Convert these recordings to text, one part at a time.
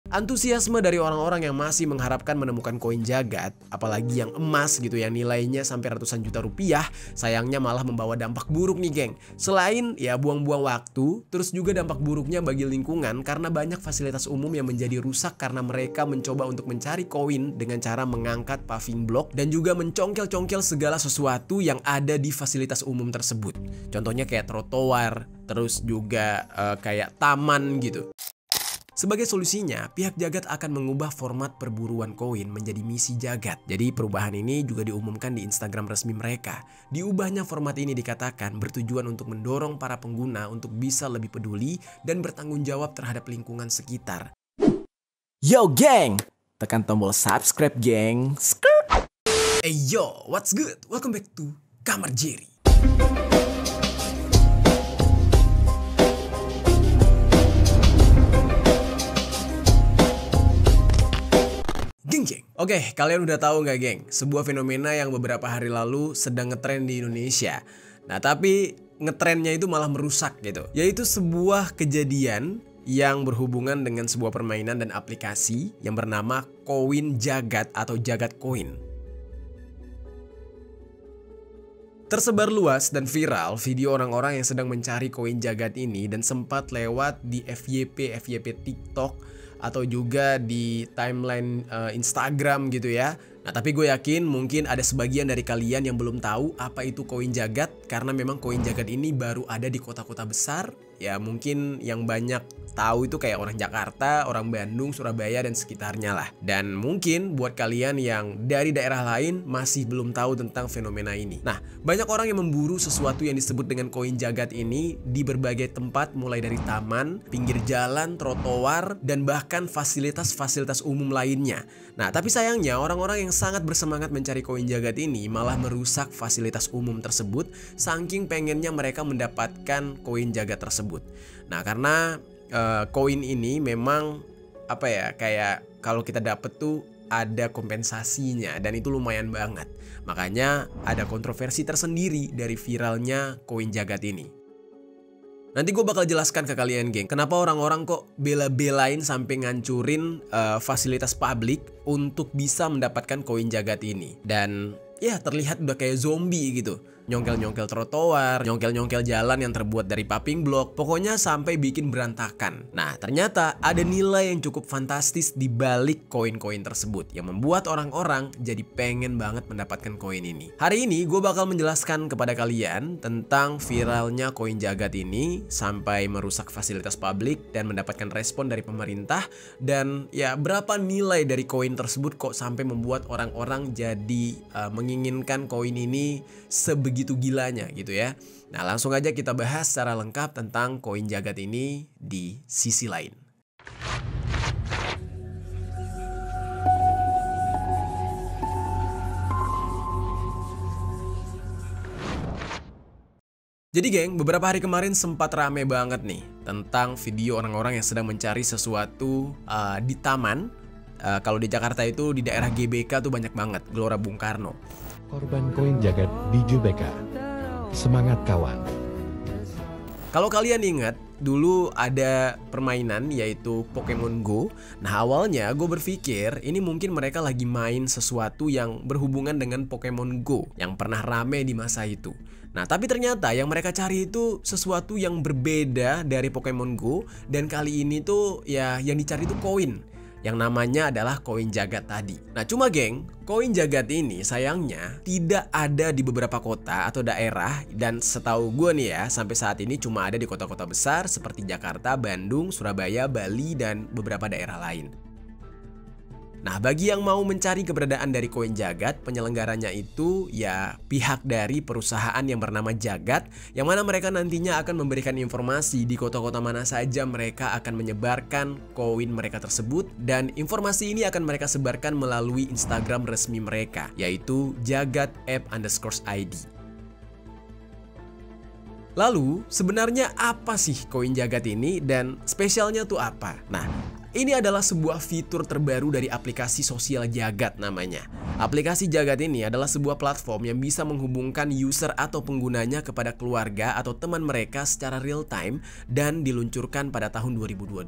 Antusiasme dari orang-orang yang masih mengharapkan menemukan koin jagat, apalagi yang emas gitu yang nilainya sampai ratusan juta rupiah, sayangnya malah membawa dampak buruk nih geng. Selain ya buang-buang waktu, terus juga dampak buruknya bagi lingkungan karena banyak fasilitas umum yang menjadi rusak karena mereka mencoba untuk mencari koin dengan cara mengangkat paving block dan juga mencongkel-congkel segala sesuatu yang ada di fasilitas umum tersebut. Contohnya kayak trotoar, terus juga kayak taman gitu. Sebagai solusinya, pihak Jagat akan mengubah format perburuan koin menjadi misi Jagat. Jadi perubahan ini juga diumumkan di Instagram resmi mereka. Diubahnya format ini dikatakan bertujuan untuk mendorong para pengguna untuk bisa lebih peduli dan bertanggung jawab terhadap lingkungan sekitar. Yo geng, tekan tombol subscribe geng. Hey yo, what's good? Welcome back to Kamar Jerry. Geng. Oke, kalian udah tahu nggak geng? Sebuah fenomena yang beberapa hari lalu sedang ngetren di Indonesia. Nah tapi ngetrennya itu malah merusak gitu. Yaitu sebuah kejadian yang berhubungan dengan sebuah permainan dan aplikasi yang bernama Koin Jagat atau Jagat Koin. Tersebar luas dan viral video orang-orang yang sedang mencari koin jagat ini dan sempat lewat di FYP TikTok atau juga di timeline Instagram gitu ya. Nah tapi gue yakin mungkin ada sebagian dari kalian yang belum tahu apa itu koin jagat karena memang koin jagat ini baru ada di kota-kota besar. Ya mungkin yang banyak tahu itu kayak orang Jakarta, orang Bandung, Surabaya dan sekitarnya lah. Dan mungkin buat kalian yang dari daerah lain masih belum tahu tentang fenomena ini. Nah, banyak orang yang memburu sesuatu yang disebut dengan koin jagat ini di berbagai tempat mulai dari taman, pinggir jalan, trotoar, dan bahkan fasilitas-fasilitas umum lainnya. Nah, tapi sayangnya orang-orang yang sangat bersemangat mencari koin jagat ini malah merusak fasilitas umum tersebut saking pengennya mereka mendapatkan koin jagat tersebut. Nah, karena koin ini memang apa ya, kayak kalau kita dapet tuh ada kompensasinya dan itu lumayan banget. Makanya ada kontroversi tersendiri dari viralnya koin jagat ini. Nanti gue bakal jelaskan ke kalian geng, kenapa orang-orang kok bela-belain sampai ngancurin fasilitas publik untuk bisa mendapatkan koin jagat ini. Dan ya terlihat udah kayak zombie gitu. Nyongkel-nyongkel trotoar, nyongkel-nyongkel jalan yang terbuat dari paving block, pokoknya sampai bikin berantakan. Nah, ternyata ada nilai yang cukup fantastis di balik koin-koin tersebut yang membuat orang-orang jadi pengen banget mendapatkan koin ini. Hari ini gue bakal menjelaskan kepada kalian tentang viralnya koin jagat ini sampai merusak fasilitas publik dan mendapatkan respon dari pemerintah, dan ya berapa nilai dari koin tersebut kok sampai membuat orang-orang jadi menginginkan koin ini sebegitu gilanya gitu ya. Nah langsung aja kita bahas secara lengkap tentang koin jagat ini di sisi lain. Jadi geng, beberapa hari kemarin sempat rame banget nih tentang video orang-orang yang sedang mencari sesuatu di taman. Kalau di Jakarta itu di daerah GBK tuh banyak banget, Gelora Bung Karno. Korban koin jagat di JBK. Semangat kawan. Kalau kalian ingat, dulu ada permainan yaitu Pokemon Go. Nah awalnya gue berpikir ini mungkin mereka lagi main sesuatu yang berhubungan dengan Pokemon Go yang pernah rame di masa itu. Nah tapi ternyata yang mereka cari itu sesuatu yang berbeda dari Pokemon Go. Dan kali ini tuh ya yang dicari itu koin yang namanya adalah koin jagat tadi. Nah cuma geng, koin jagat ini sayangnya tidak ada di beberapa kota atau daerah. Dan setahu gue nih ya, sampai saat ini cuma ada di kota-kota besar seperti Jakarta, Bandung, Surabaya, Bali, dan beberapa daerah lain. Nah bagi yang mau mencari keberadaan dari koin jagat, penyelenggaranya itu ya pihak dari perusahaan yang bernama Jagat, yang mana mereka nantinya akan memberikan informasi di kota-kota mana saja mereka akan menyebarkan koin mereka tersebut. Dan informasi ini akan mereka sebarkan melalui Instagram resmi mereka, yaitu jagatapp_id. Lalu sebenarnya apa sih koin jagat ini dan spesialnya tuh apa? Nah ini adalah sebuah fitur terbaru dari aplikasi sosial Jagat namanya. Aplikasi Jagat ini adalah sebuah platform yang bisa menghubungkan user atau penggunanya kepada keluarga atau teman mereka secara real time dan diluncurkan pada tahun 2022.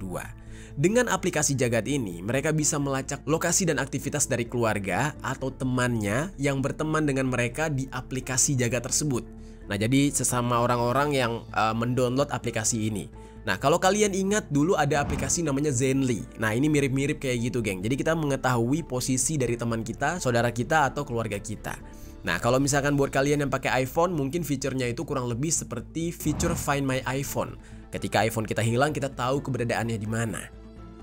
Dengan aplikasi Jagat ini, mereka bisa melacak lokasi dan aktivitas dari keluarga atau temannya yang berteman dengan mereka di aplikasi Jagat tersebut. Nah, jadi sesama orang-orang yang mendownload aplikasi ini. Nah, kalau kalian ingat dulu ada aplikasi namanya Zenly. Nah, ini mirip-mirip kayak gitu, geng. Jadi kita mengetahui posisi dari teman kita, saudara kita, atau keluarga kita. Nah, kalau misalkan buat kalian yang pakai iPhone, mungkin fiturnya itu kurang lebih seperti fitur Find My iPhone. Ketika iPhone kita hilang, kita tahu keberadaannya di mana.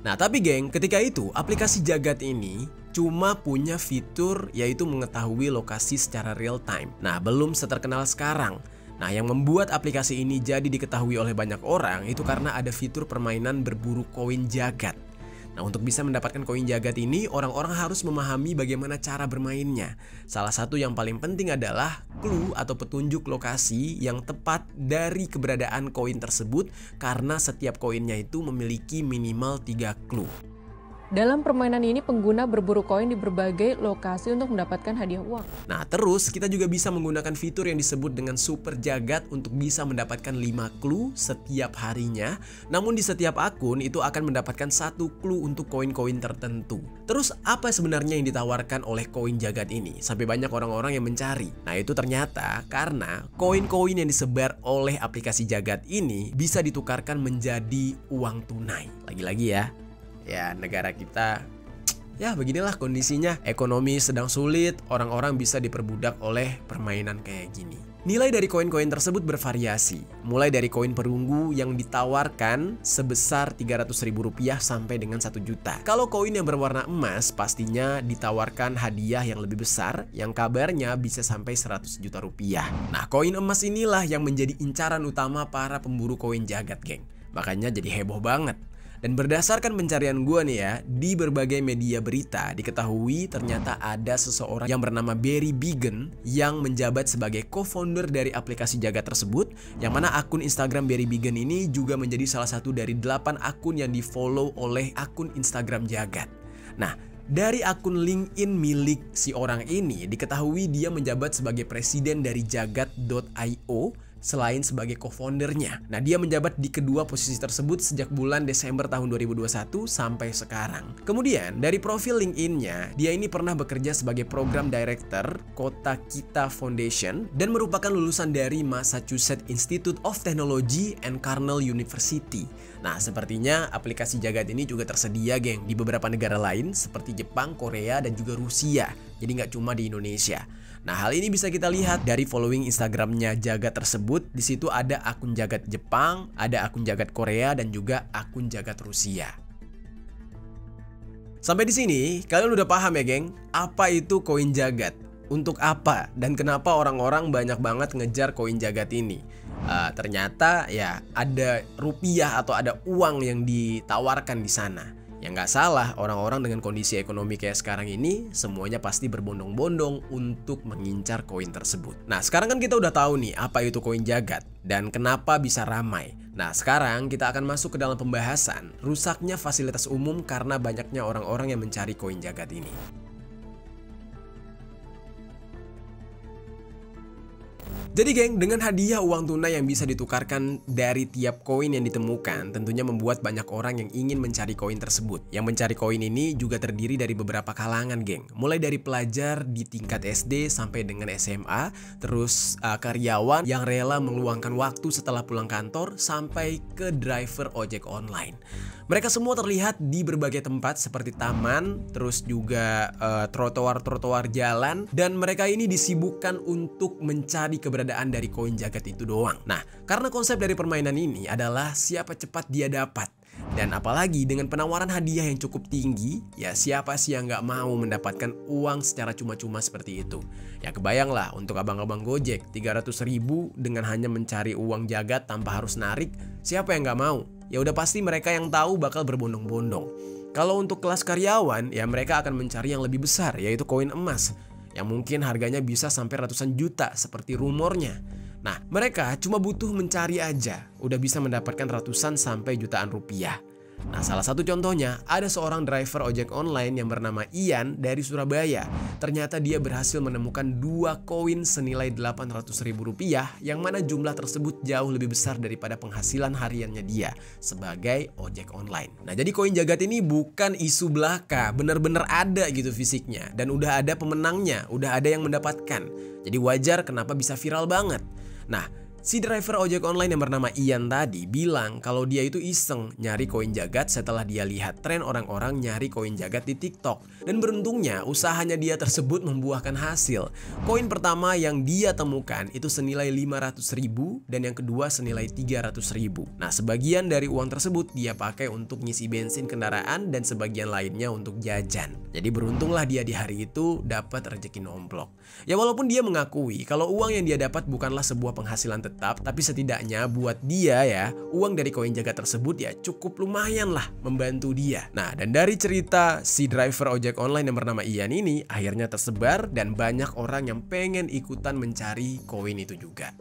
Nah, tapi geng, ketika itu aplikasi Jagat ini cuma punya fitur yaitu mengetahui lokasi secara real time. Nah, belum seterkenal sekarang. Nah, yang membuat aplikasi ini jadi diketahui oleh banyak orang itu karena ada fitur permainan berburu koin Jagat. Nah, untuk bisa mendapatkan koin Jagat ini, orang-orang harus memahami bagaimana cara bermainnya. Salah satu yang paling penting adalah clue atau petunjuk lokasi yang tepat dari keberadaan koin tersebut karena setiap koinnya itu memiliki minimal 3 clue. Dalam permainan ini pengguna berburu koin di berbagai lokasi untuk mendapatkan hadiah uang. Nah, terus kita juga bisa menggunakan fitur yang disebut dengan Super Jagat untuk bisa mendapatkan 5 clue setiap harinya. Namun di setiap akun itu akan mendapatkan 1 clue untuk koin-koin tertentu. Terus apa sebenarnya yang ditawarkan oleh koin Jagat ini sampai banyak orang-orang yang mencari? Nah, itu ternyata karena koin-koin yang disebar oleh aplikasi Jagat ini bisa ditukarkan menjadi uang tunai. Lagi-lagi ya negara kita ya beginilah kondisinya, ekonomi sedang sulit, orang-orang bisa diperbudak oleh permainan kayak gini. Nilai dari koin-koin tersebut bervariasi, mulai dari koin perunggu yang ditawarkan sebesar Rp300.000 sampai dengan 1 juta. Kalau koin yang berwarna emas pastinya ditawarkan hadiah yang lebih besar yang kabarnya bisa sampai 100 juta rupiah. Nah, koin emas inilah yang menjadi incaran utama para pemburu koin Jagat, geng. Makanya jadi heboh banget. Dan berdasarkan pencarian gue nih ya, di berbagai media berita diketahui ternyata ada seseorang yang bernama Barry Bigen yang menjabat sebagai co-founder dari aplikasi Jagat tersebut, yang mana akun Instagram Barry Bigen ini juga menjadi salah satu dari 8 akun yang di-follow oleh akun Instagram Jagat. Nah, dari akun LinkedIn milik si orang ini diketahui dia menjabat sebagai presiden dari Jagat.io selain sebagai co-foundernya. Nah, dia menjabat di kedua posisi tersebut sejak bulan Desember tahun 2021 sampai sekarang. Kemudian, dari profil LinkedIn-nya, dia ini pernah bekerja sebagai program director Kota Kita Foundation dan merupakan lulusan dari Massachusetts Institute of Technology and Cornell University. Nah, sepertinya aplikasi Jagat ini juga tersedia, geng, di beberapa negara lain seperti Jepang, Korea, dan juga Rusia. Jadi nggak cuma di Indonesia. Nah, hal ini bisa kita lihat dari following Instagramnya Jagat tersebut. Di situ ada akun Jagat Jepang, ada akun Jagat Korea, dan juga akun Jagat Rusia. Sampai di sini, kalian udah paham ya, geng? Apa itu koin Jagat? Untuk apa? Dan kenapa orang-orang banyak banget ngejar koin Jagat ini? Ternyata ya ada rupiah atau ada uang yang ditawarkan di sana. Ya nggak salah, orang-orang dengan kondisi ekonomi kayak sekarang ini semuanya pasti berbondong-bondong untuk mengincar koin tersebut. Nah, sekarang kan kita udah tahu nih apa itu koin Jagat dan kenapa bisa ramai. Nah, sekarang kita akan masuk ke dalam pembahasan rusaknya fasilitas umum karena banyaknya orang-orang yang mencari koin Jagat ini. Jadi geng, dengan hadiah uang tunai yang bisa ditukarkan dari tiap koin yang ditemukan, tentunya membuat banyak orang yang ingin mencari koin tersebut. Yang mencari koin ini juga terdiri dari beberapa kalangan, geng. Mulai dari pelajar di tingkat SD sampai dengan SMA, terus karyawan yang rela meluangkan waktu setelah pulang kantor, sampai ke driver ojek online. Mereka semua terlihat di berbagai tempat seperti taman, terus juga trotoar-trotoar jalan, dan mereka ini disibukkan untuk mencari keberadaan dari koin Jagat itu doang. Nah, karena konsep dari permainan ini adalah siapa cepat dia dapat. Dan apalagi dengan penawaran hadiah yang cukup tinggi, ya siapa sih yang nggak mau mendapatkan uang secara cuma-cuma seperti itu. Ya kebayang lah untuk abang-abang Gojek 300.000 dengan hanya mencari uang Jagat tanpa harus narik, siapa yang nggak mau? Ya udah pasti mereka yang tahu bakal berbondong-bondong. Kalau untuk kelas karyawan, ya mereka akan mencari yang lebih besar, yaitu koin emas, yang mungkin harganya bisa sampai ratusan juta seperti rumornya. Nah, mereka cuma butuh mencari aja, udah bisa mendapatkan ratusan sampai jutaan rupiah. Nah, salah satu contohnya ada seorang driver ojek online yang bernama Ian dari Surabaya. Ternyata dia berhasil menemukan 2 koin senilai Rp800.000 yang mana jumlah tersebut jauh lebih besar daripada penghasilan hariannya dia sebagai ojek online. Nah, jadi koin jagat ini bukan isu belaka, bener-bener ada gitu fisiknya dan udah ada pemenangnya, udah ada yang mendapatkan. Jadi wajar kenapa bisa viral banget. Nah, si driver ojek online yang bernama Ian tadi bilang kalau dia itu iseng nyari koin jagat setelah dia lihat tren orang-orang nyari koin jagat di TikTok. Dan beruntungnya usahanya dia tersebut membuahkan hasil. Koin pertama yang dia temukan itu senilai 500.000 dan yang kedua senilai 300.000. Nah, sebagian dari uang tersebut dia pakai untuk ngisi bensin kendaraan dan sebagian lainnya untuk jajan. Jadi beruntunglah dia di hari itu dapat rezeki nomplok. Ya walaupun dia mengakui kalau uang yang dia dapat bukanlah sebuah penghasilan tetap, tapi setidaknya buat dia ya, uang dari koin jagat tersebut ya cukup lumayan lah membantu dia. Nah, dan dari cerita si driver ojek online yang bernama Ian ini akhirnya tersebar dan banyak orang yang pengen ikutan mencari koin itu juga.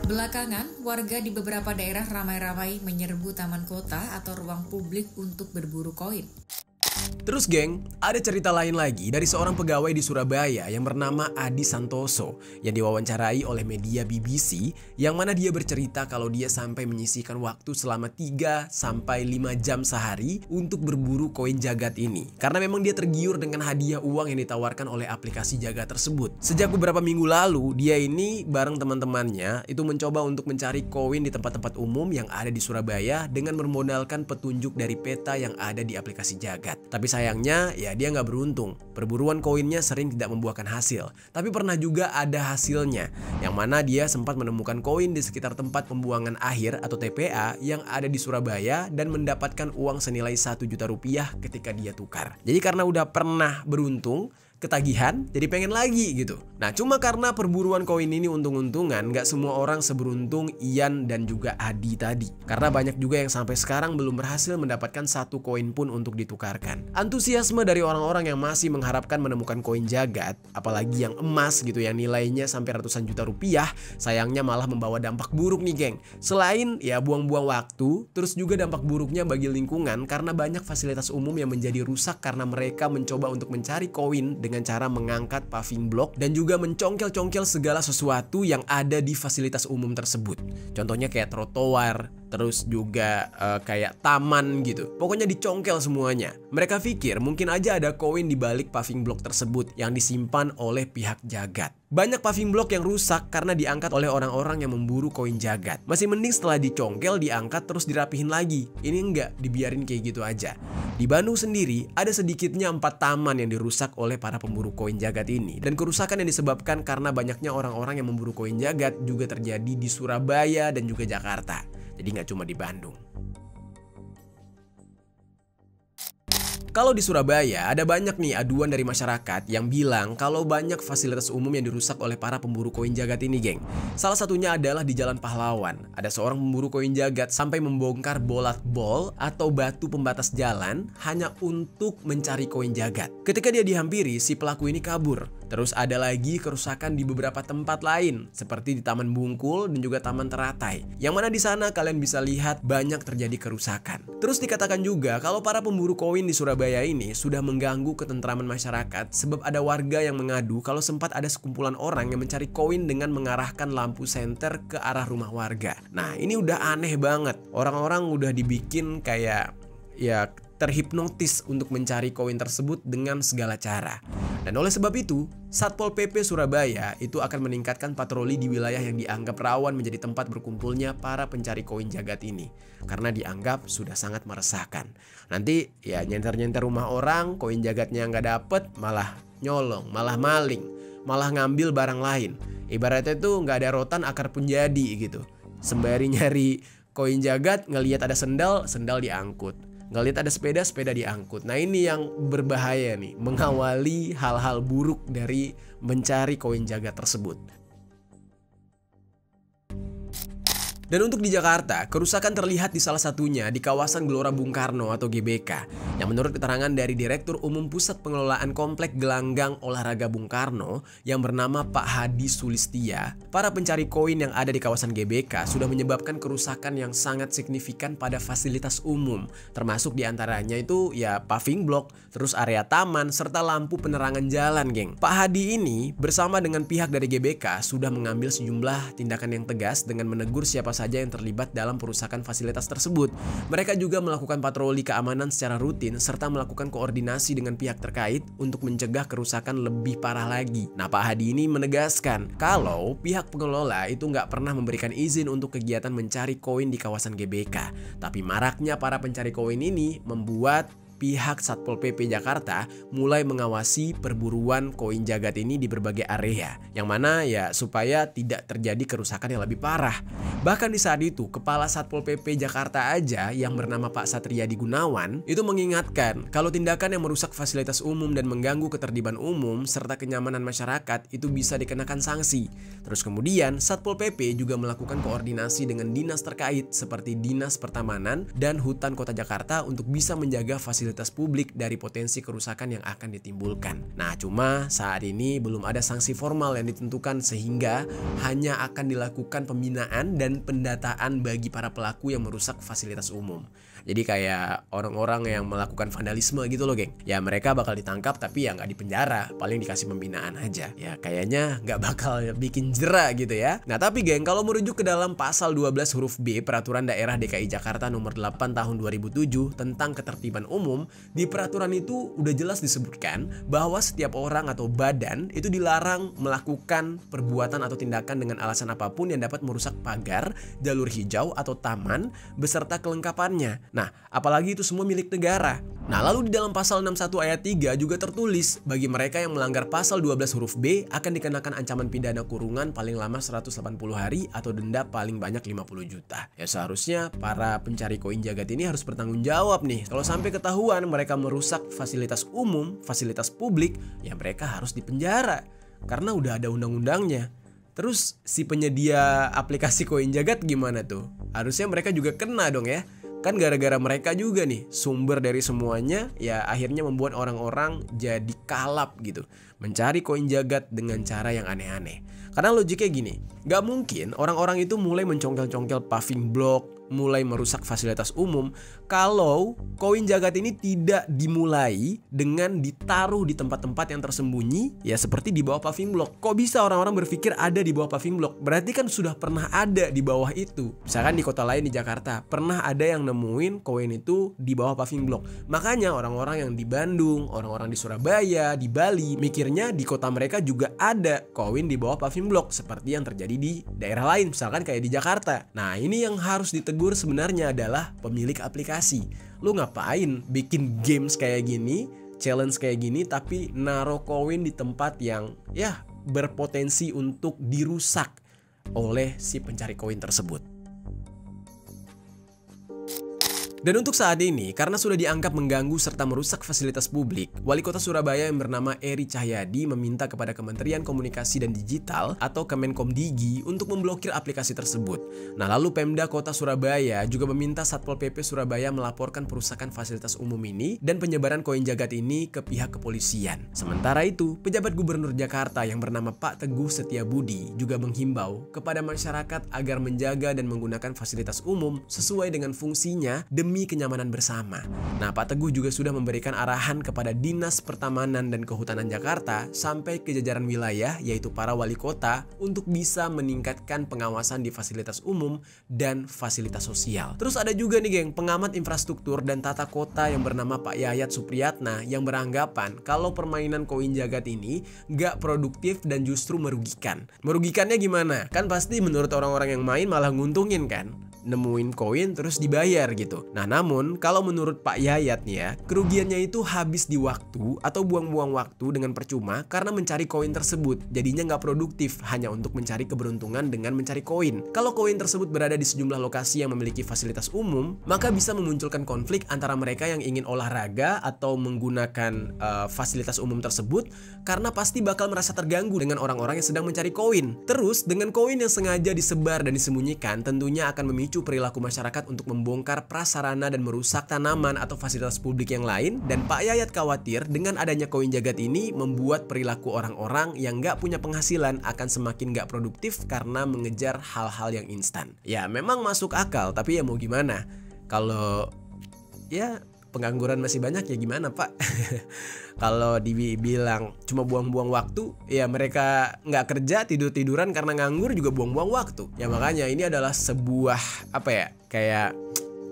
Belakangan, warga di beberapa daerah ramai-ramai menyerbu taman kota atau ruang publik untuk berburu koin. Terus geng, ada cerita lain lagi dari seorang pegawai di Surabaya yang bernama Adi Santoso yang diwawancarai oleh media BBC yang mana dia bercerita kalau dia sampai menyisihkan waktu selama 3-5 jam sehari untuk berburu koin jagat ini. Karena memang dia tergiur dengan hadiah uang yang ditawarkan oleh aplikasi jagat tersebut. Sejak beberapa minggu lalu, dia ini bareng teman-temannya itu mencoba untuk mencari koin di tempat-tempat umum yang ada di Surabaya dengan bermodalkan petunjuk dari peta yang ada di aplikasi jagat. Tapi sayangnya ya dia nggak beruntung. Perburuan koinnya sering tidak membuahkan hasil. Tapi pernah juga ada hasilnya, yang mana dia sempat menemukan koin di sekitar tempat pembuangan akhir atau TPA yang ada di Surabaya dan mendapatkan uang senilai 1 juta rupiah ketika dia tukar. Jadi karena udah pernah beruntung, ketagihan, jadi pengen lagi gitu. Nah, cuma karena perburuan koin ini untung-untungan, gak semua orang seberuntung Ian dan juga Adi tadi. Karena banyak juga yang sampai sekarang belum berhasil mendapatkan 1 koin pun untuk ditukarkan. Antusiasme dari orang-orang yang masih mengharapkan menemukan koin jagat, apalagi yang emas gitu yang nilainya sampai ratusan juta rupiah, sayangnya malah membawa dampak buruk nih geng. Selain ya buang-buang waktu, terus juga dampak buruknya bagi lingkungan karena banyak fasilitas umum yang menjadi rusak karena mereka mencoba untuk mencari koin dengan cara mengangkat paving block dan juga mencongkel-congkel segala sesuatu yang ada di fasilitas umum tersebut. Contohnya kayak trotoar, terus juga kayak taman gitu. Pokoknya dicongkel semuanya. Mereka pikir mungkin aja ada koin di balik paving block tersebut yang disimpan oleh pihak jagat. Banyak paving block yang rusak karena diangkat oleh orang-orang yang memburu koin jagat. Masih mending setelah dicongkel, diangkat terus dirapihin lagi. Ini enggak, dibiarin kayak gitu aja. Di Bandung sendiri, ada sedikitnya 4 taman yang dirusak oleh para pemburu koin jagat ini. Dan kerusakan yang disebabkan karena banyaknya orang-orang yang memburu koin jagat juga terjadi di Surabaya dan juga Jakarta. Jadi nggak cuma di Bandung. Kalau di Surabaya ada banyak nih aduan dari masyarakat yang bilang kalau banyak fasilitas umum yang dirusak oleh para pemburu koin jagat ini geng. Salah satunya adalah di Jalan Pahlawan. Ada seorang pemburu koin jagat sampai membongkar bolat bol atau batu pembatas jalan hanya untuk mencari koin jagat. Ketika dia dihampiri, si pelaku ini kabur. Terus ada lagi kerusakan di beberapa tempat lain seperti di Taman Bungkul dan juga Taman Teratai. Yang mana di sana kalian bisa lihat banyak terjadi kerusakan. Terus dikatakan juga kalau para pemburu koin di Surabaya ini sudah mengganggu ketentraman masyarakat sebab ada warga yang mengadu kalau sempat ada sekumpulan orang yang mencari koin dengan mengarahkan lampu senter ke arah rumah warga. Nah, ini udah aneh banget. Orang-orang udah dibikin kayak ya terhipnotis untuk mencari koin tersebut dengan segala cara. Dan oleh sebab itu, Satpol PP Surabaya itu akan meningkatkan patroli di wilayah yang dianggap rawan menjadi tempat berkumpulnya para pencari koin jagat ini. Karena dianggap sudah sangat meresahkan. Nanti ya nyenter-nyenter rumah orang, koin jagatnya nggak dapet, malah nyolong, malah maling, malah ngambil barang lain. Ibaratnya tuh nggak ada rotan akar pun jadi gitu. Sembari nyari koin jagat, ngelihat ada sendal, sendal diangkut. Ngelihat ada sepeda, sepeda diangkut. Nah, ini yang berbahaya nih, mengawali hal-hal buruk dari mencari koin jagat tersebut. Dan untuk di Jakarta, kerusakan terlihat di salah satunya di kawasan Gelora Bung Karno atau GBK. Yang menurut keterangan dari Direktur Umum Pusat Pengelolaan Komplek Gelanggang Olahraga Bung Karno yang bernama Pak Hadi Sulistia, para pencari koin yang ada di kawasan GBK sudah menyebabkan kerusakan yang sangat signifikan pada fasilitas umum, termasuk diantaranya itu ya paving block, terus area taman, serta lampu penerangan jalan, geng. Pak Hadi ini bersama dengan pihak dari GBK sudah mengambil sejumlah tindakan yang tegas dengan menegur siapa saja yang terlibat dalam perusakan fasilitas tersebut. Mereka juga melakukan patroli keamanan secara rutin serta melakukan koordinasi dengan pihak terkait untuk mencegah kerusakan lebih parah lagi. Nah, Pak Hadi ini menegaskan kalau pihak pengelola itu nggak pernah memberikan izin untuk kegiatan mencari koin di kawasan GBK. Tapi maraknya para pencari koin ini membuat pihak Satpol PP Jakarta mulai mengawasi perburuan koin jagat ini di berbagai area, yang mana ya supaya tidak terjadi kerusakan yang lebih parah. Bahkan di saat itu, Kepala Satpol PP Jakarta aja yang bernama Pak Satriadi Gunawan itu mengingatkan kalau tindakan yang merusak fasilitas umum dan mengganggu ketertiban umum serta kenyamanan masyarakat itu bisa dikenakan sanksi. Terus kemudian Satpol PP juga melakukan koordinasi dengan dinas terkait seperti Dinas Pertamanan dan Hutan Kota Jakarta untuk bisa menjaga fasilitas publik dari potensi kerusakan yang akan ditimbulkan. Nah, cuma saat ini belum ada sanksi formal yang ditentukan sehingga hanya akan dilakukan pembinaan dan pendataan bagi para pelaku yang merusak fasilitas umum. Jadi kayak orang-orang yang melakukan vandalisme gitu loh, geng. Ya mereka bakal ditangkap tapi ya nggak dipenjara, paling dikasih pembinaan aja. Ya kayaknya nggak bakal bikin jera gitu ya. Nah tapi geng, kalau merujuk ke dalam pasal 12 huruf B Peraturan Daerah DKI Jakarta nomor 8 tahun 2007 tentang ketertiban umum, di peraturan itu udah jelas disebutkan bahwa setiap orang atau badan itu dilarang melakukan perbuatan atau tindakan dengan alasan apapun yang dapat merusak pagar, jalur hijau atau taman beserta kelengkapannya. Nah, apalagi itu semua milik negara. Nah, lalu di dalam pasal 61 ayat 3 juga tertulis bagi mereka yang melanggar pasal 12 huruf B akan dikenakan ancaman pidana kurungan paling lama 180 hari atau denda paling banyak 50 juta. Ya seharusnya para pencari koin jagat ini harus bertanggung jawab nih. Kalau sampai ketahuan mereka merusak fasilitas umum, fasilitas publik, ya mereka harus dipenjara karena udah ada undang-undangnya. Terus si penyedia aplikasi koin jagat gimana tuh? Harusnya mereka juga kena dong ya. Kan gara-gara mereka juga nih sumber dari semuanya ya akhirnya membuat orang-orang jadi kalap gitu, mencari koin jagat dengan cara yang aneh-aneh. Karena logiknya gini, gak mungkin orang-orang itu mulai mencongkel-congkel paving block, mulai merusak fasilitas umum kalau koin jagat ini tidak dimulai dengan ditaruh di tempat-tempat yang tersembunyi ya seperti di bawah paving block. Kok bisa orang-orang berpikir ada di bawah paving block? Berarti kan sudah pernah ada di bawah itu. Misalkan di kota lain di Jakarta pernah ada yang nemuin koin itu di bawah paving block. Makanya orang-orang yang di Bandung, orang-orang di Surabaya, di Bali mikirnya di kota mereka juga ada koin di bawah paving block seperti yang terjadi di daerah lain, misalkan kayak di Jakarta. Nah, ini yang harus ditegur sebenarnya adalah pemilik aplikasi. Lu ngapain bikin games kayak gini, challenge kayak gini, tapi naro koin di tempat yang ya berpotensi untuk dirusak oleh si pencari koin tersebut. Dan untuk saat ini, karena sudah dianggap mengganggu serta merusak fasilitas publik, Wali Kota Surabaya yang bernama Eri Cahyadi meminta kepada Kementerian Komunikasi dan Digital atau Kemenkomdigi untuk memblokir aplikasi tersebut. Nah, lalu Pemda Kota Surabaya juga meminta Satpol PP Surabaya melaporkan perusakan fasilitas umum ini dan penyebaran koin jagat ini ke pihak kepolisian. Sementara itu, pejabat Gubernur Jakarta yang bernama Pak Teguh Setiabudi juga menghimbau kepada masyarakat agar menjaga dan menggunakan fasilitas umum sesuai dengan fungsinya demi kenyamanan bersama. Nah, Pak Teguh juga sudah memberikan arahan kepada Dinas Pertamanan dan Kehutanan Jakarta sampai ke jajaran wilayah yaitu para wali kota untuk bisa meningkatkan pengawasan di fasilitas umum dan fasilitas sosial. Terus ada juga nih geng, pengamat infrastruktur dan tata kota yang bernama Pak Yayat Supriyatna yang beranggapan kalau permainan koin jagat ini gak produktif dan justru merugikan. Merugikannya gimana? Kan pasti menurut orang-orang yang main malah nguntungin kan? nemuin koin terus dibayar gitu. Nah namun kalau menurut Pak Yayat nih ya, kerugiannya itu habis di waktu atau buang-buang waktu dengan percuma karena mencari koin tersebut. Jadinya nggak produktif, hanya untuk mencari keberuntungan dengan mencari koin. Kalau koin tersebut berada di sejumlah lokasi yang memiliki fasilitas umum, maka bisa memunculkan konflik antara mereka yang ingin olahraga atau menggunakan fasilitas umum tersebut, karena pasti bakal merasa terganggu dengan orang-orang yang sedang mencari koin. Terus dengan koin yang sengaja disebar dan disembunyikan, tentunya akan memicu perilaku masyarakat untuk membongkar prasarana dan merusak tanaman atau fasilitas publik yang lain. Dan Pak Yayat khawatir dengan adanya koin jagat ini membuat perilaku orang-orang yang nggak punya penghasilan akan semakin nggak produktif karena mengejar hal-hal yang instan. Ya memang masuk akal, tapi ya mau gimana? Kalau ya pengangguran masih banyak ya gimana Pak? Kalau dibilang cuma buang-buang waktu, ya mereka nggak kerja, tidur-tiduran karena nganggur juga buang-buang waktu. Ya makanya ini adalah sebuah kayak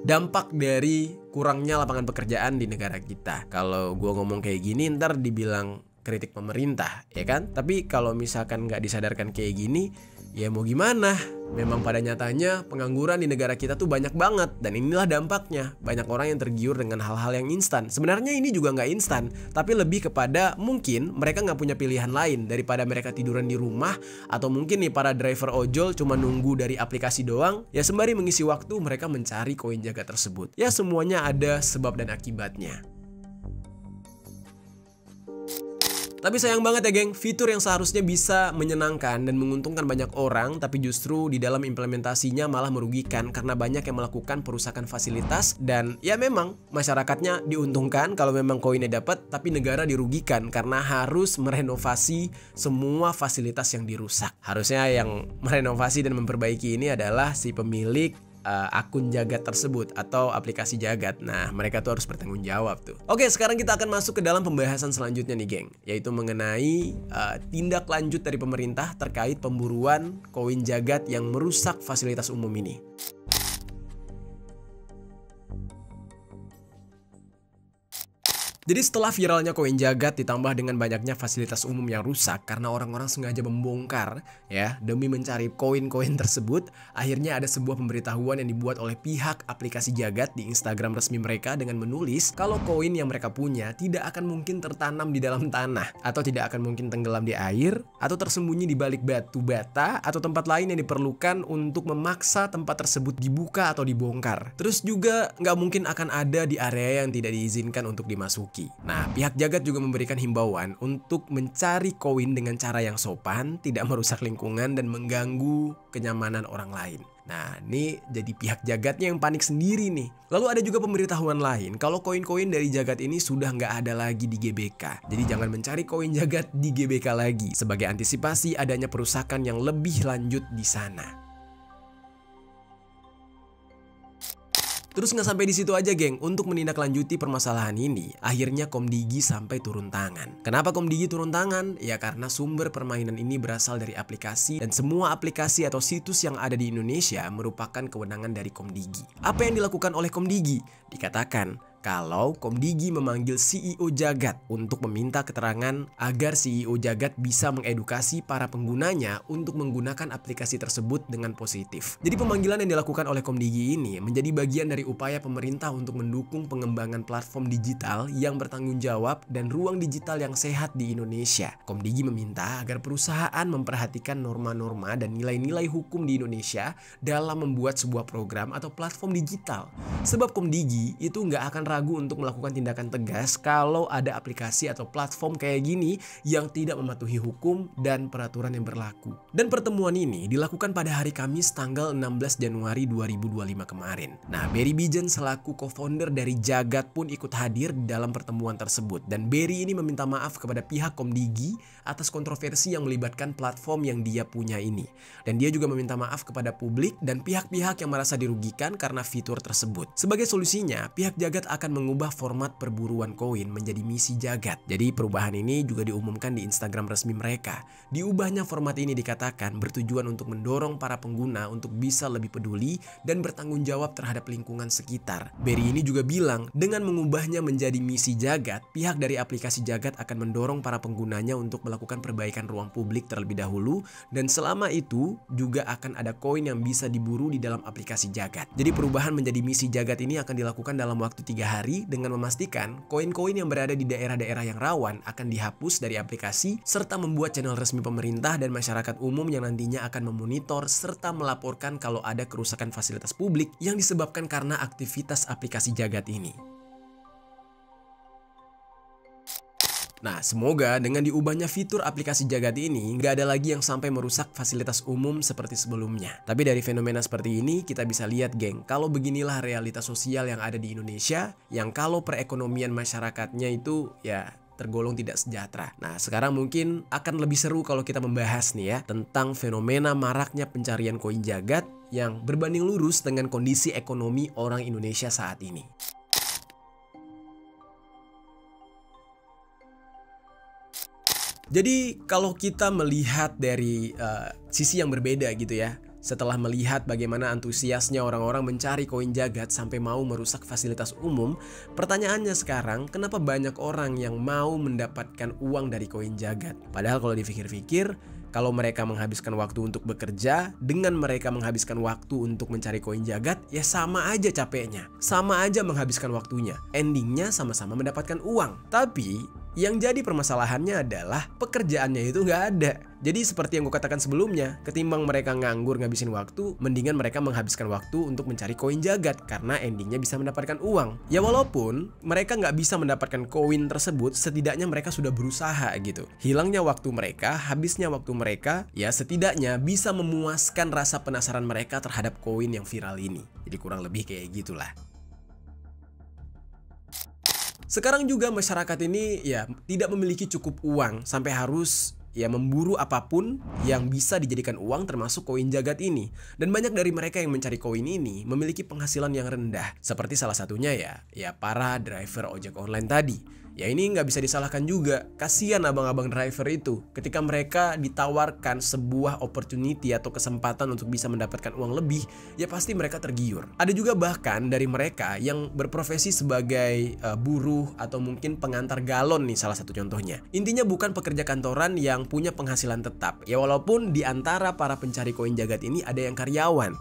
dampak dari kurangnya lapangan pekerjaan di negara kita. Kalau gua ngomong kayak gini ntar dibilang kritik pemerintah, ya kan? Tapi kalau misalkan nggak disadarkan kayak gini, ya mau gimana? Memang pada nyatanya pengangguran di negara kita tuh banyak banget. Dan inilah dampaknya, banyak orang yang tergiur dengan hal-hal yang instan. Sebenarnya ini juga nggak instan, tapi lebih kepada mungkin mereka nggak punya pilihan lain daripada mereka tiduran di rumah. Atau mungkin nih para driver ojol cuma nunggu dari aplikasi doang. Ya sembari mengisi waktu mereka mencari koin jagat tersebut. Ya semuanya ada sebab dan akibatnya. Tapi sayang banget ya geng, fitur yang seharusnya bisa menyenangkan dan menguntungkan banyak orang, tapi justru di dalam implementasinya malah merugikan karena banyak yang melakukan perusakan fasilitas. Dan ya memang masyarakatnya diuntungkan kalau memang koinnya dapat, tapi negara dirugikan karena harus merenovasi semua fasilitas yang dirusak. Harusnya yang merenovasi dan memperbaiki ini adalah si pemilik akun jagat tersebut atau aplikasi jagat. Nah mereka tuh harus bertanggung jawab tuh. Oke, sekarang kita akan masuk ke dalam pembahasan selanjutnya nih geng, yaitu mengenai tindak lanjut dari pemerintah terkait pemburuan koin jagat yang merusak fasilitas umum ini. Jadi setelah viralnya koin jagat ditambah dengan banyaknya fasilitas umum yang rusak karena orang-orang sengaja membongkar ya demi mencari koin-koin tersebut, akhirnya ada sebuah pemberitahuan yang dibuat oleh pihak aplikasi jagat di Instagram resmi mereka dengan menulis kalau koin yang mereka punya tidak akan mungkin tertanam di dalam tanah, atau tidak akan mungkin tenggelam di air, atau tersembunyi di balik batu bata atau tempat lain yang diperlukan untuk memaksa tempat tersebut dibuka atau dibongkar. Terus juga nggak mungkin akan ada di area yang tidak diizinkan untuk dimasuki. Nah, pihak jagat juga memberikan himbauan untuk mencari koin dengan cara yang sopan, tidak merusak lingkungan dan mengganggu kenyamanan orang lain. Nah, ini jadi pihak jagatnya yang panik sendiri nih. Lalu ada juga pemberitahuan lain kalau koin-koin dari jagat ini sudah nggak ada lagi di GBK. Jadi jangan mencari koin jagat di GBK lagi sebagai antisipasi adanya perusakan yang lebih lanjut di sana. Terus nggak sampai di situ aja geng, untuk menindaklanjuti permasalahan ini, akhirnya Komdigi sampai turun tangan. Kenapa Komdigi turun tangan? Ya karena sumber permainan ini berasal dari aplikasi, dan semua aplikasi atau situs yang ada di Indonesia merupakan kewenangan dari Komdigi. Apa yang dilakukan oleh Komdigi? Dikatakan kalau Komdigi memanggil CEO Jagat untuk meminta keterangan agar CEO Jagat bisa mengedukasi para penggunanya untuk menggunakan aplikasi tersebut dengan positif. Jadi pemanggilan yang dilakukan oleh Komdigi ini menjadi bagian dari upaya pemerintah untuk mendukung pengembangan platform digital yang bertanggung jawab dan ruang digital yang sehat di Indonesia. Komdigi meminta agar perusahaan memperhatikan norma-norma dan nilai-nilai hukum di Indonesia dalam membuat sebuah program atau platform digital. Sebab Komdigi itu nggak akan ragu untuk melakukan tindakan tegas kalau ada aplikasi atau platform kayak gini yang tidak mematuhi hukum dan peraturan yang berlaku. Dan pertemuan ini dilakukan pada hari Kamis tanggal 16 Januari 2025 kemarin. Nah, Berry Bijen selaku co-founder dari Jagat pun ikut hadir di dalam pertemuan tersebut. Dan Berry ini meminta maaf kepada pihak Komdigi atas kontroversi yang melibatkan platform yang dia punya ini. Dan dia juga meminta maaf kepada publik dan pihak-pihak yang merasa dirugikan karena fitur tersebut. Sebagai solusinya, pihak Jagat akan akan mengubah format perburuan koin menjadi misi jagat. Jadi perubahan ini juga diumumkan di Instagram resmi mereka. Diubahnya format ini dikatakan bertujuan untuk mendorong para pengguna untuk bisa lebih peduli dan bertanggung jawab terhadap lingkungan sekitar. Berry ini juga bilang, dengan mengubahnya menjadi misi jagat, pihak dari aplikasi Jagat akan mendorong para penggunanya untuk melakukan perbaikan ruang publik terlebih dahulu, dan selama itu juga akan ada koin yang bisa diburu di dalam aplikasi Jagat. Jadi perubahan menjadi misi Jagat ini akan dilakukan dalam waktu 3 hari dengan memastikan koin-koin yang berada di daerah-daerah yang rawan akan dihapus dari aplikasi, serta membuat channel resmi pemerintah dan masyarakat umum yang nantinya akan memonitor serta melaporkan kalau ada kerusakan fasilitas publik yang disebabkan karena aktivitas aplikasi Jagat ini. Nah, semoga dengan diubahnya fitur aplikasi Jagat ini, nggak ada lagi yang sampai merusak fasilitas umum seperti sebelumnya. Tapi dari fenomena seperti ini, kita bisa lihat geng, kalau beginilah realitas sosial yang ada di Indonesia, yang kalau perekonomian masyarakatnya itu ya tergolong tidak sejahtera. Nah, sekarang mungkin akan lebih seru kalau kita membahas nih ya, tentang fenomena maraknya pencarian koin Jagat yang berbanding lurus dengan kondisi ekonomi orang Indonesia saat ini. Jadi kalau kita melihat dari sisi yang berbeda gitu ya, setelah melihat bagaimana antusiasnya orang-orang mencari koin Jagat sampai mau merusak fasilitas umum, pertanyaannya sekarang, kenapa banyak orang yang mau mendapatkan uang dari koin Jagat? Padahal kalau dipikir-pikir, kalau mereka menghabiskan waktu untuk bekerja, dengan mereka menghabiskan waktu untuk mencari koin Jagat, ya sama aja capeknya, sama aja menghabiskan waktunya. Endingnya sama-sama mendapatkan uang. Tapi yang jadi permasalahannya adalah pekerjaannya itu nggak ada. Jadi seperti yang gue katakan sebelumnya, ketimbang mereka nganggur ngabisin waktu, mendingan mereka menghabiskan waktu untuk mencari koin Jagat karena endingnya bisa mendapatkan uang. Ya walaupun mereka nggak bisa mendapatkan koin tersebut, setidaknya mereka sudah berusaha gitu. Hilangnya waktu mereka, habisnya waktu mereka, ya setidaknya bisa memuaskan rasa penasaran mereka terhadap koin yang viral ini. Jadi kurang lebih kayak gitulah. Sekarang juga masyarakat ini ya tidak memiliki cukup uang sampai harus ya memburu apapun yang bisa dijadikan uang termasuk koin Jagat ini. Dan banyak dari mereka yang mencari koin ini memiliki penghasilan yang rendah. Seperti salah satunya ya para driver ojek online tadi. Ya ini nggak bisa disalahkan juga, kasihan abang-abang driver itu ketika mereka ditawarkan sebuah opportunity atau kesempatan untuk bisa mendapatkan uang lebih, ya pasti mereka tergiur. Ada juga bahkan dari mereka yang berprofesi sebagai buruh atau mungkin pengantar galon nih salah satu contohnya. Intinya bukan pekerja kantoran yang punya penghasilan tetap, ya walaupun di antara para pencari koin Jagat ini ada yang karyawan.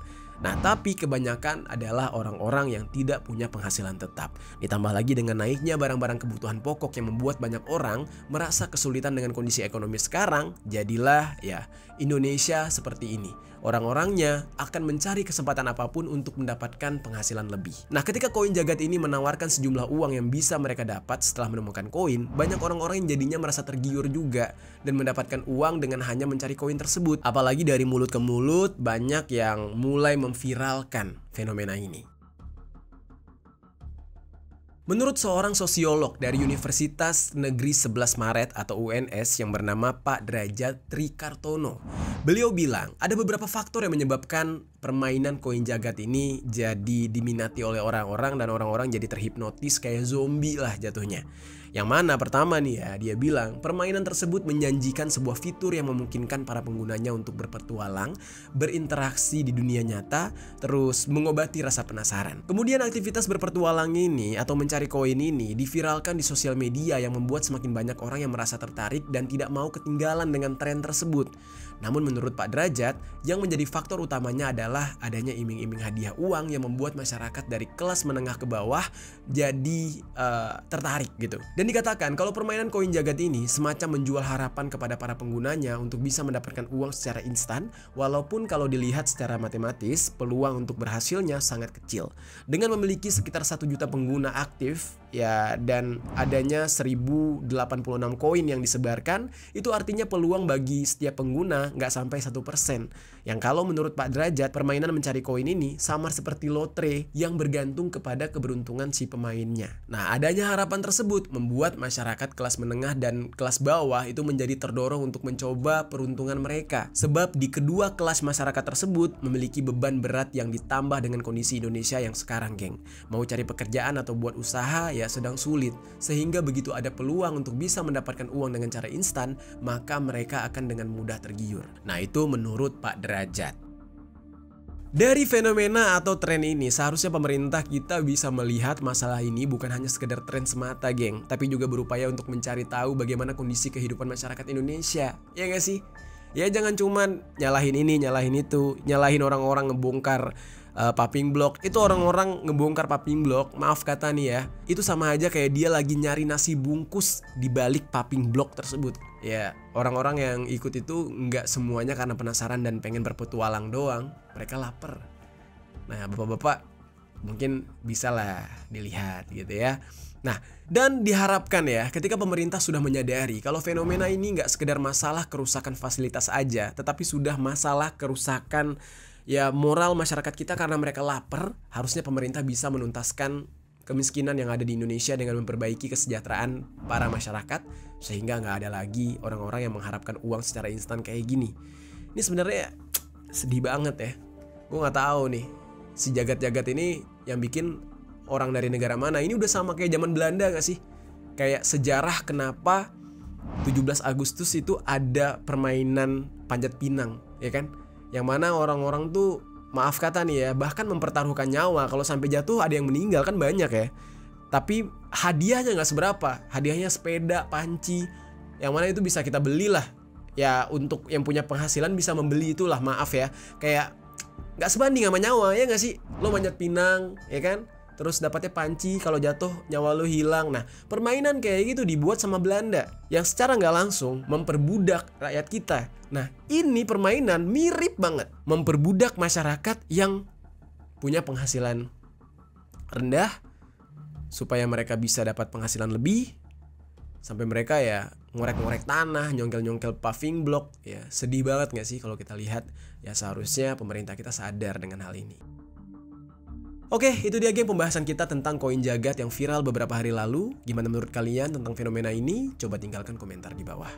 Nah, tapi kebanyakan adalah orang-orang yang tidak punya penghasilan tetap. Ditambah lagi dengan naiknya barang-barang kebutuhan pokok yang membuat banyak orang merasa kesulitan dengan kondisi ekonomi sekarang, jadilah ya Indonesia seperti ini. Orang-orangnya akan mencari kesempatan apapun untuk mendapatkan penghasilan lebih. Nah, ketika koin Jagat ini menawarkan sejumlah uang yang bisa mereka dapat setelah menemukan koin, banyak orang-orang yang jadinya merasa tergiur juga dan mendapatkan uang dengan hanya mencari koin tersebut. Apalagi dari mulut ke mulut, banyak yang mulai memviralkan fenomena ini. Menurut seorang sosiolog dari Universitas Negeri 11 Maret atau UNS yang bernama Pak Derajat Trikartono, beliau bilang ada beberapa faktor yang menyebabkan permainan koin Jagat ini jadi diminati oleh orang-orang dan orang-orang jadi terhipnotis kayak zombie lah jatuhnya. Yang mana pertama nih ya, dia bilang permainan tersebut menjanjikan sebuah fitur yang memungkinkan para penggunanya untuk berpetualang, berinteraksi di dunia nyata, terus mengobati rasa penasaran. Kemudian aktivitas berpetualang ini atau mencari koin ini diviralkan di sosial media yang membuat semakin banyak orang yang merasa tertarik dan tidak mau ketinggalan dengan tren tersebut. Namun menurut Pak Derajat, yang menjadi faktor utamanya adalah adanya iming-iming hadiah uang yang membuat masyarakat dari kelas menengah ke bawah jadi tertarik gitu. Dan dikatakan kalau permainan koin Jagat ini semacam menjual harapan kepada para penggunanya untuk bisa mendapatkan uang secara instan, walaupun kalau dilihat secara matematis peluang untuk berhasilnya sangat kecil. Dengan memiliki sekitar 1 juta pengguna aktif ya dan adanya 1086 koin yang disebarkan, itu artinya peluang bagi setiap pengguna nggak sampai 1%. Yang kalau menurut Pak Derajat, permainan mencari koin ini samar seperti lotre yang bergantung kepada keberuntungan si pemainnya. Nah, adanya harapan tersebut membuat masyarakat kelas menengah dan kelas bawah itu menjadi terdorong untuk mencoba peruntungan mereka. Sebab di kedua kelas masyarakat tersebut memiliki beban berat yang ditambah dengan kondisi Indonesia yang sekarang, geng. Mau cari pekerjaan atau buat usaha ya sedang sulit. Sehingga begitu ada peluang untuk bisa mendapatkan uang dengan cara instan, maka mereka akan dengan mudah tergiur. Nah, itu menurut Pak Derajat. Dari fenomena atau tren ini, seharusnya pemerintah kita bisa melihat masalah ini bukan hanya sekedar tren semata, geng, tapi juga berupaya untuk mencari tahu bagaimana kondisi kehidupan masyarakat Indonesia. Ya nggak sih? Ya jangan cuman nyalahin ini, nyalahin itu, nyalahin orang-orang ngebongkar pupping block. Itu orang-orang ngebongkar pupping block, maaf kata nih ya, itu sama aja kayak dia lagi nyari nasi bungkus di balik pupping block tersebut. Ya, orang-orang yang ikut itu nggak semuanya karena penasaran dan pengen berpetualang doang. Mereka lapar. Nah, bapak-bapak mungkin bisa lah dilihat gitu ya. Nah, dan diharapkan ya ketika pemerintah sudah menyadari kalau fenomena ini nggak sekedar masalah kerusakan fasilitas aja, tetapi sudah masalah kerusakan ya moral masyarakat kita karena mereka lapar, harusnya pemerintah bisa menuntaskan kemiskinan yang ada di Indonesia dengan memperbaiki kesejahteraan para masyarakat sehingga nggak ada lagi orang-orang yang mengharapkan uang secara instan kayak gini. Ini sebenarnya sedih banget ya. Gue nggak tahu nih si jagat-jagat ini yang bikin orang dari negara mana. Ini udah sama kayak zaman Belanda gak sih? Kayak sejarah kenapa 17 Agustus itu ada permainan panjat pinang, ya kan? Yang mana orang-orang tuh maaf kata nih ya, bahkan mempertaruhkan nyawa. Kalau sampai jatuh ada yang meninggal kan banyak ya. Tapi hadiahnya gak seberapa. Hadiahnya sepeda, panci, yang mana itu bisa kita belilah. Ya untuk yang punya penghasilan bisa membeli itulah, maaf ya. Kayak gak sebanding sama nyawa, ya gak sih? Lo manjat pinang, ya kan? Terus dapatnya panci, kalau jatuh nyawa lo hilang. Nah, permainan kayak gitu dibuat sama Belanda yang secara nggak langsung memperbudak rakyat kita. Nah, ini permainan mirip banget memperbudak masyarakat yang punya penghasilan rendah supaya mereka bisa dapat penghasilan lebih, sampai mereka ya ngorek-ngorek tanah, nyongkel-nyongkel paving block. Ya sedih banget nggak sih kalau kita lihat. Ya seharusnya pemerintah kita sadar dengan hal ini. Oke, itu dia geng pembahasan kita tentang koin jagat yang viral beberapa hari lalu. Gimana menurut kalian tentang fenomena ini? Coba tinggalkan komentar di bawah.